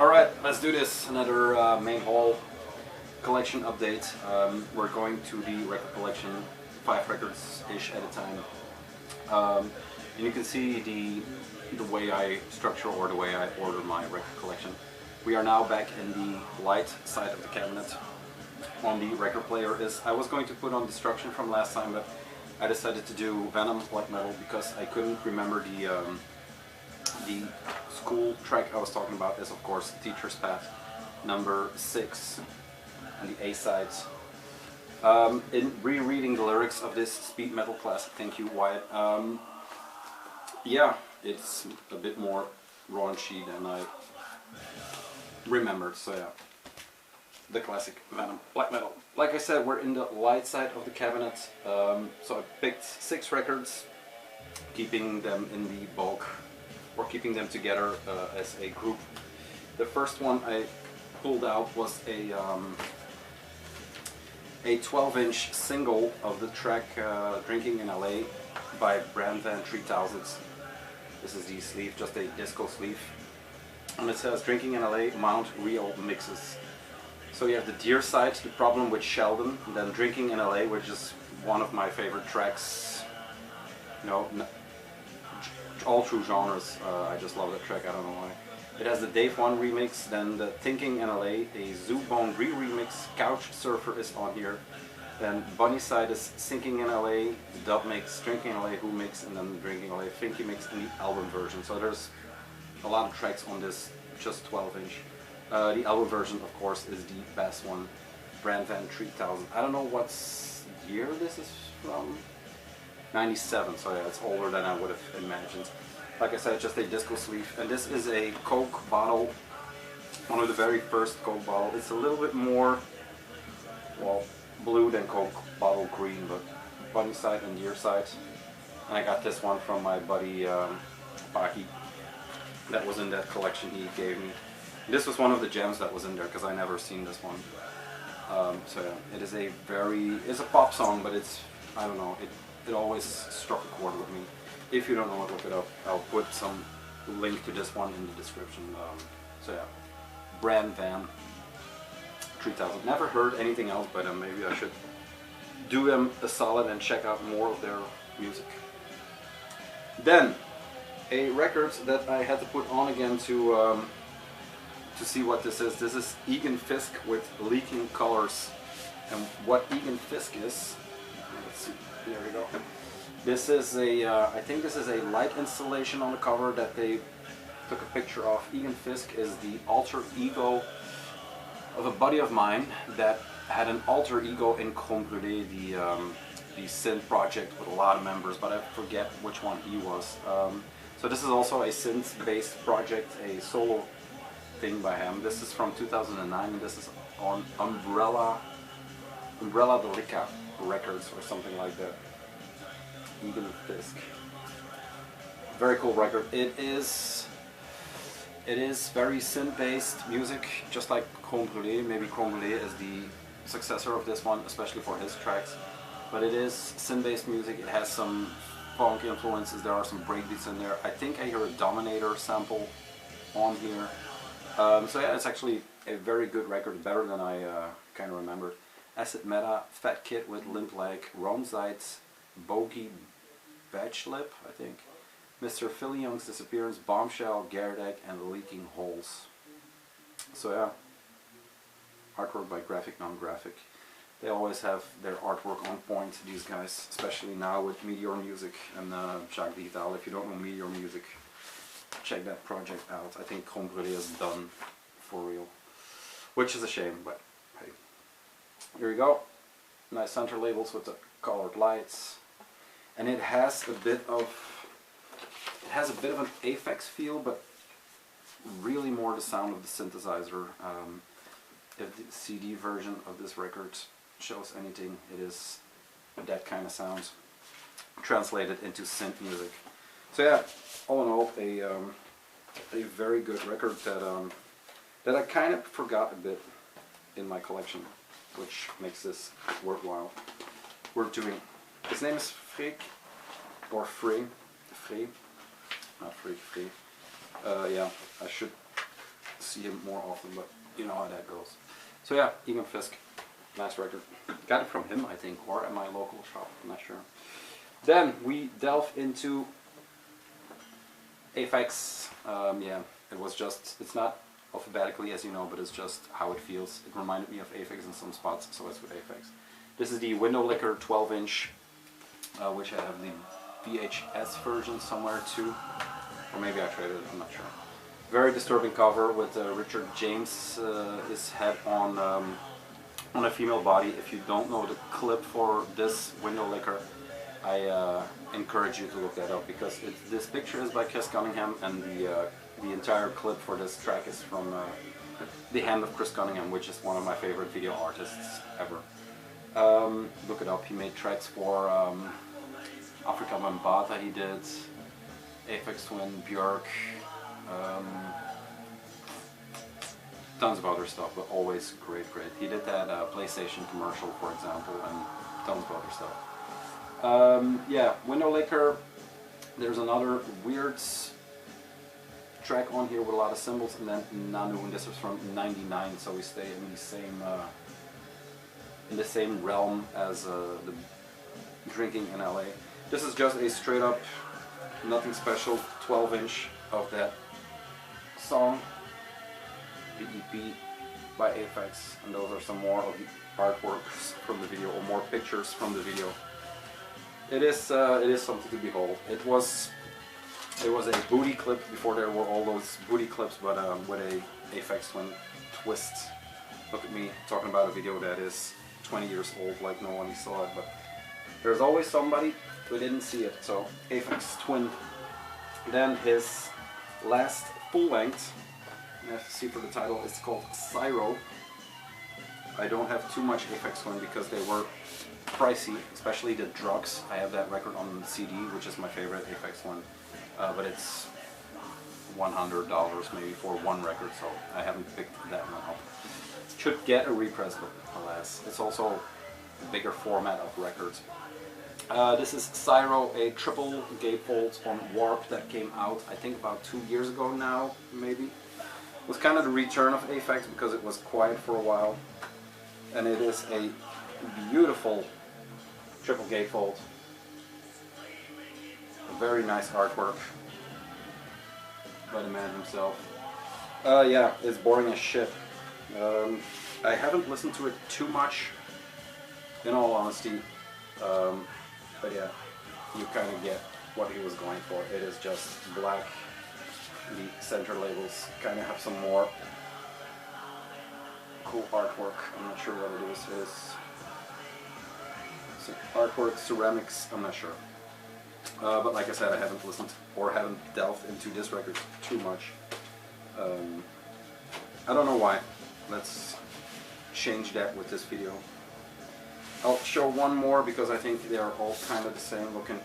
Alright, let's do this. Another main hall collection update. We're going to the record collection, 5 records-ish at a time. And you can see the way I structure or the way I order my record collection. We are now back in the light side of the cabinet. On the record player I was going to put on Destruction from last time, but I decided to do Venom Black Metal because I couldn't remember the school track I was talking about is of course Teacher's Pet number 6 on the A sides. In rereading the lyrics of this speed metal classic, thank you Wyatt, yeah, it's a bit more raunchy than I remembered, so yeah. The classic Venom Black Metal. Like I said, we're in the light side of the cabinet, so I picked 6 records, keeping them in the bulk, or keeping them together as a group. The first one I pulled out was a 12-inch single of the track Drinking in LA by BrandDamn 3000. This is the sleeve, just a disco sleeve. And it says Drinking in LA, Mount Real Mixes. So you have the Deer side, The Problem with Sheldon, and then Drinking in LA, which is one of my favorite tracks. You know, all true genres. I just love that track, I don't know why. It has the Dave 1 remix, then the Thinking in LA, a Zubone re-remix, Couch Surfer is on here. Then Bunny side is Sinking in LA, the dub mix, Drinking in LA, Who mix, and then Drinking in LA, Finky mix, and the album version. So there's a lot of tracks on this just 12-inch. The album version, of course, is the best one, BrandDamn 3000. I don't know what year this is from. 97, so yeah, it's older than I would have imagined. Like I said, just a disco sleeve, and this is a Coke bottle, one of the very first Coke bottles. It's a little bit more, well, blue than Coke bottle green, but Bunny side and Deer side. And I got this one from my buddy Baki. That was in that collection he gave me. This was one of the gems that was in there because I never seen this one. So yeah, it is it's a pop song, but it's, I don't know, it always struck a chord with me. If you don't know it, look it up. I'll put some link to this one in the description. So yeah, BrandDamn 3000. Never heard anything else by them. Maybe I should do them a solid and check out more of their music. Then, a record that I had to put on again to see what this is. This is Egon Fisk with Leaking Colors. And what Egon Fisk is, let's see, there we go. This is I think this is a light installation on the cover that they took a picture of. Egon Fisk is the alter ego of a buddy of mine that had an alter ego in Chrome Brûlée, the synth project with a lot of members, but I forget which one he was. So this is also a synth-based project, a solo thing by him. This is from 2009, and this is on Umbrella Delica Records or something like that. Egon Fisk. Very cool record. It is very synth-based music, just like Chrome Brûlée. Maybe Chrome Brûlée is the successor of this one, especially for his tracks. But it is synth-based music. It has some funk influences. There are some breakbeats in there. I think I hear a Dominator sample on here. So yeah, it's actually a very good record, better than I kind of remembered. Acid Meta, Fat Kid with Limp Leg, Rome Zeitz, Bogey Batchlip, I think, Mr. Philly Young's Disappearance, Bombshell, Gerdek, and Leaking Holes. So yeah, artwork by Graphic Non-Graphic. They always have their artwork on point, these guys, especially now with Meteor Music and Jacques Digital. If you don't know Meteor Music, check that project out. I think Chrome Brûlée is done for real, which is a shame, but hey. Here we go. Nice center labels with the colored lights, and it has a bit of an Aphex feel, but really more the sound of the synthesizer. If the CD version of this record shows anything, it is that kind of sound translated into synth music. So yeah, all in all, a very good record that I kind of forgot a bit in my collection, which makes this worthwhile. We're doing. His name is Freek, or Free, not Freak, Free. Yeah, I should see him more often, but you know how that goes. So yeah, Egon Fisk, nice record. Got it from him, I think, or at my local shop, I'm not sure. Then we delve into Aphex. Yeah, it was just, it's not alphabetically as you know, but it's just how it feels. It reminded me of Aphex in some spots, so it's with Aphex. This is the Window Licker 12-inch, which I have the VHS version somewhere too. Or maybe I traded it, I'm not sure. Very disturbing cover with Richard James' his head on a female body. If you don't know the clip for this Window Licker, I encourage you to look that up, because this picture is by Chris Cunningham, and the entire clip for this track is from the hand of Chris Cunningham, which is one of my favorite video artists ever. Look it up. He made tracks for Afrika Bambaataa, he did Aphex Twin, Björk, tons of other stuff, but always great. He did that PlayStation commercial, for example, and tons of other stuff. Yeah, Window Licker. There's another weird track on here with a lot of symbols, and then Nanu, and this is from '99, so we stay in the same realm as the Drinking in LA. This is just a straight up, nothing special, 12-inch of that song, the EP by Aphex, and those are some more of the artworks from the video, or more pictures from the video. It is something to behold. It was a booty clip before there were all those booty clips, but with a Aphex Twin twist. Look at me talking about a video that is 20 years old, like no one saw it, but there's always somebody who didn't see it. So Aphex Twin. Then his last full length, you have to see for the title, it's called Cyril. I don't have too much Aphex Twin because they were pricey, especially the Drugs. I have that record on CD, which is my favorite Aphex one, but it's $100 maybe for one record, so I haven't picked that one up. Should get a repress, but alas, it's also a bigger format of records. This is Cyril, a triple gatefold on Warp that came out, I think, about 2 years ago now, maybe. It was kind of the return of Aphex because it was quiet for a while. And it is a beautiful triple gatefold. A very nice artwork by the man himself. Yeah, it's boring as shit. I haven't listened to it too much, in all honesty. But yeah, you kind of get what he was going for. It is just black. The center labels kind of have some more cool artwork. I'm not sure what it is. Some artwork, ceramics, I'm not sure. But like I said, I haven't listened or haven't delved into this record too much. I don't know why. Let's change that with this video. I'll show one more because I think they are all kind of the same looking.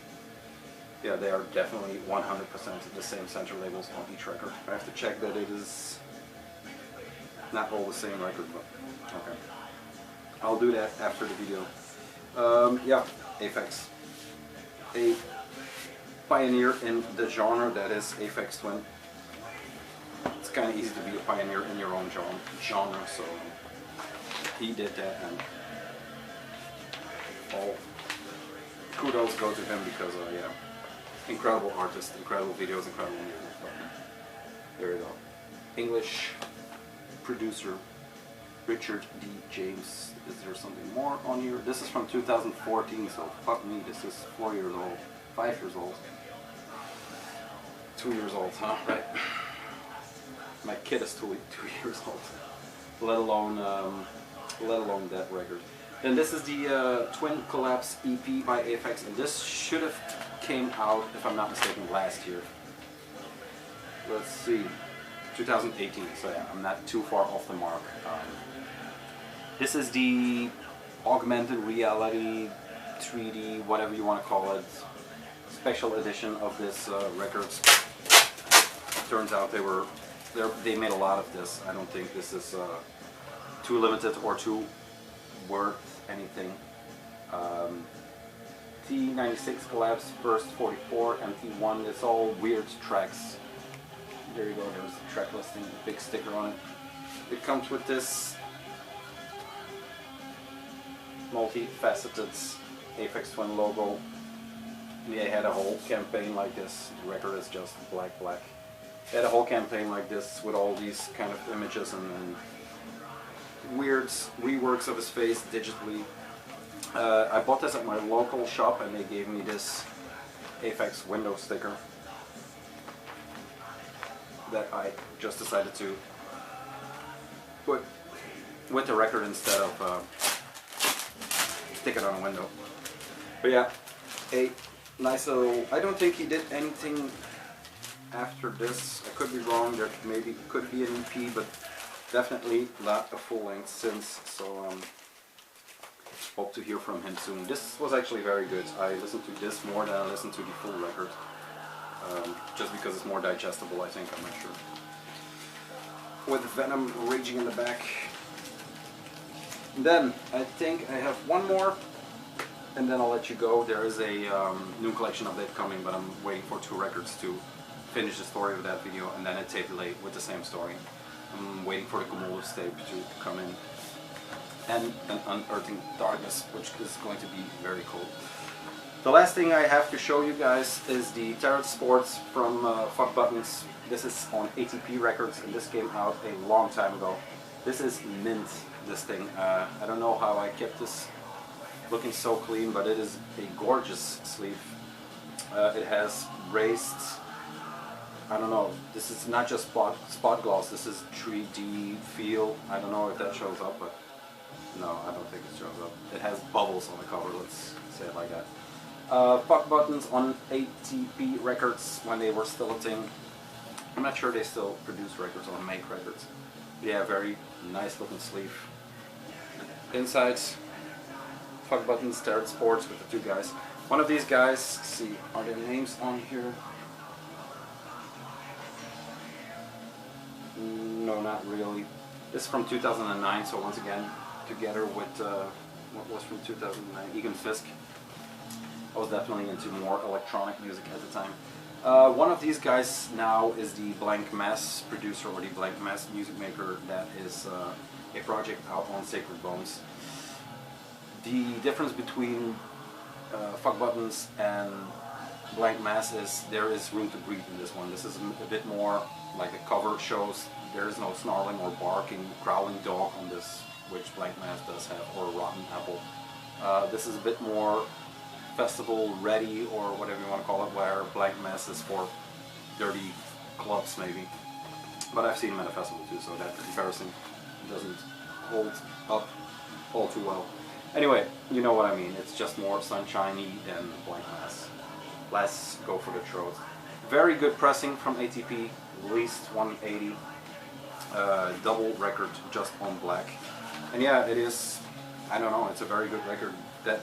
Yeah, they are definitely 100% the same center labels on each record. I have to check that it is not all the same record, but okay. I'll do that after the video. Yeah, Aphex. A pioneer in the genre that is Aphex Twin. It's kind of easy to be a pioneer in your own genre, so he did that, and all kudos go to him because, yeah, incredible artist, incredible videos, incredible music. But there you go. English producer Richard D. James. Is there something more on here? This is from 2014, so fuck me, this is 4 years old, 5 years old, 2 years old, huh? Right. My kid is 2 years old, let alone that record. Then this is the Twin Collapse EP by Aphex, and this should have came out, if I'm not mistaken, last year. Let's see, 2018, so yeah, I'm not too far off the mark. This is the augmented reality, 3D, whatever you want to call it, special edition of this record. Turns out they made a lot of this. I don't think this is too limited or too worth anything. T96 Collapse, First 44, and T1, it's all weird tracks. There you go, there's the track listing, a big sticker on it. It comes with this multi-faceted Aphex Twin logo. They had a whole campaign like this. The record is just black. They had a whole campaign like this with all these kind of images and weird reworks of his face digitally. I bought this at my local shop and they gave me this Aphex window sticker that I just decided to put with the record instead of stick it on a window. But yeah, a nice little, I don't think he did anything after this. I could be wrong, there maybe could be an EP, but definitely not a full length since, so hope to hear from him soon. This was actually very good. I listened to this more than I listened to the full record. Just because it's more digestible, I think, I'm not sure. With Venom raging in the back. Then, I think I have one more, and then I'll let you go. There is a new collection update coming, but I'm waiting for 2 records to finish the story of that video, and then a tape delay with the same story. I'm waiting for the Cumulus tape to come in. And an Unearthing Darkness, which is going to be very cool. The last thing I have to show you guys is the Tarot Sports from Fuck Buttons. This is on ATP Records, and this came out a long time ago. This is mint, this thing. I don't know how I kept this looking so clean, but it is a gorgeous sleeve. It has raised, I don't know, this is not just spot gloss, this is 3D feel. I don't know if that shows up, but no, I don't think it shows up. It has bubbles on the cover, let's say it like that. Fuck Buttons on ATP Records when they were still a thing. I'm not sure they still produce records or make records. But yeah, very nice looking sleeve. Inside, Fuck Buttons, Tarot Sports with the 2 guys. One of these guys, see, are there names on here? No, not really. This is from 2009, so once again, together with, what was from 2009? Egon Fisk. I was definitely into more electronic music at the time. One of these guys now is the Blank Mass producer, or the Blank Mass music maker. That is a project out on Sacred Bones. The difference between Fuck Buttons and Blank Mass is there is room to breathe in this one. This is a bit more like the cover shows. There is no snarling or barking, growling dog on this, which Blank Mass does have, or Rotten Apple. This is a bit more festival ready, or whatever you want to call it, where Blank Mass is for dirty clubs maybe. But I've seen him at a festival too, so that comparison doesn't hold up all too well. Anyway, you know what I mean. It's just more sunshiny than Blank Mass. Let's go for the throat. Very good pressing from ATP, at least 180. Double record just on black. And yeah, it is, I don't know, it's a very good record that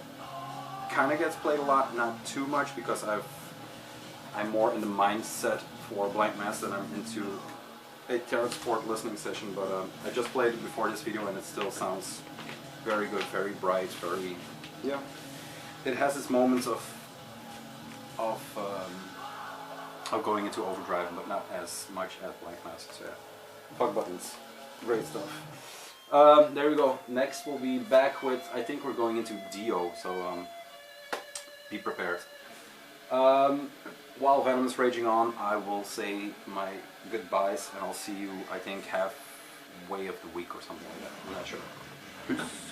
kind of gets played a lot, not too much, because I'm more in the mindset for Blank Mass than I'm into a Tarot Sport listening session, but I just played it before this video and it still sounds very good, very bright, very, yeah. It has its moments of going into overdrive, but not as much as Blank Mass, so yeah. Fuck Buttons, great stuff. There we go. Next we'll be back with, I think we're going into Dio, so be prepared. While Venom is raging on, I will say my goodbyes, and I'll see you, I think, halfway of the week or something like that. I'm not sure. Peace.